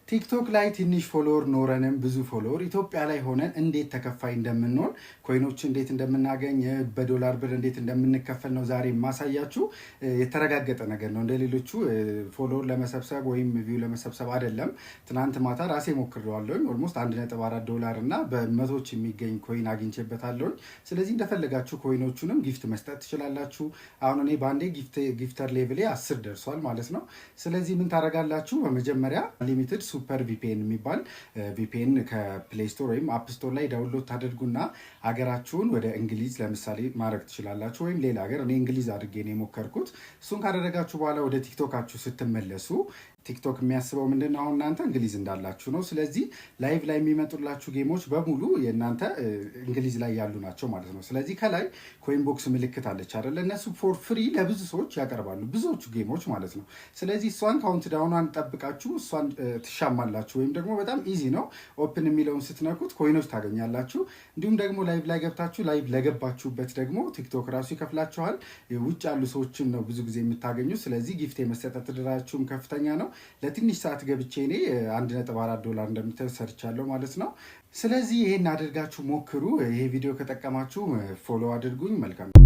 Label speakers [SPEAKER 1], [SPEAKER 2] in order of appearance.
[SPEAKER 1] ቲክቶክ ላይ ትንሽ ፎሎወር ኖረንም ብዙ ፎሎወር ኢትዮጵያ ላይ ሆነን እንዴት ተከፋይ እንደምንሆን ኮይኖች እንዴት እንደምናገኝ በዶላር ብር እንዴት እንደምንከፈል ነው ዛሬ ማሳያችሁ። የተረጋገጠ ነገር ነው። እንደሌሎቹ ፎሎወር ለመሰብሰብ ወይም ቪው ለመሰብሰብ አይደለም። ትናንት ማታ ራሴ ሞክሬዋለሁኝ። ኦልሞስት $1.4 እና በመቶዎች የሚገኝ ኮይን አግኝቼበታለሁኝ። ስለዚህ እንደፈለጋችሁ ኮይኖቹንም ጊፍት መስጠት ትችላላችሁ። አሁን እኔ በአንዴ ጊፍተር ሌቭሌ 10 ደርሷል ማለት ነው። ስለዚህ ምን ታደርጋላችሁ? በመጀመሪያ ሊሚትድ ሱፐር ቪፒኤን የሚባል ቪፒኤን ከፕሌይ ስቶር ወይም አፕ ስቶር ላይ ዳውንሎድ ታደርጉና ሀገራችሁን ወደ እንግሊዝ ለምሳሌ ማድረግ ትችላላችሁ። ወይም ሌላ ሀገር፣ እኔ እንግሊዝ አድርጌ ነው የሞከርኩት። እሱን ካደረጋችሁ በኋላ ወደ ቲክቶካችሁ ስትመለሱ ቲክቶክ የሚያስበው ምንድን ነው? አሁን እናንተ እንግሊዝ እንዳላችሁ ነው። ስለዚህ ላይቭ ላይ የሚመጡላችሁ ጌሞች በሙሉ የእናንተ እንግሊዝ ላይ ያሉ ናቸው ማለት ነው። ስለዚህ ከላይ ኮይን ቦክስ ምልክት አለች አይደለ? እነሱ ፎር ፍሪ ለብዙ ሰዎች ያቀርባሉ፣ ብዙዎቹ ጌሞች ማለት ነው። ስለዚህ እሷን ካውንት ዳውኗን ጠብቃችሁ እሷን ትሻማላችሁ። ወይም ደግሞ በጣም ኢዚ ነው። ኦፕን የሚለውን ስትነኩት ኮይኖች ታገኛላችሁ። እንዲሁም ደግሞ ላይቭ ላይ ገብታችሁ ላይቭ ለገባችሁበት ደግሞ ቲክቶክ ራሱ ይከፍላችኋል። ውጭ ያሉ ሰዎችን ነው ብዙ ጊዜ የምታገኙት። ስለዚህ ጊፍት የመሰጠት እድላችሁም ከፍተኛ ነው። ለትንሽ ሰዓት ገብቼ እኔ $1.4 እንደምታዩት ሰርቻለሁ ማለት ነው። ስለዚህ ይሄን አድርጋችሁ ሞክሩ። ይሄ ቪዲዮ ከጠቀማችሁ ፎሎ አድርጉኝ። መልካም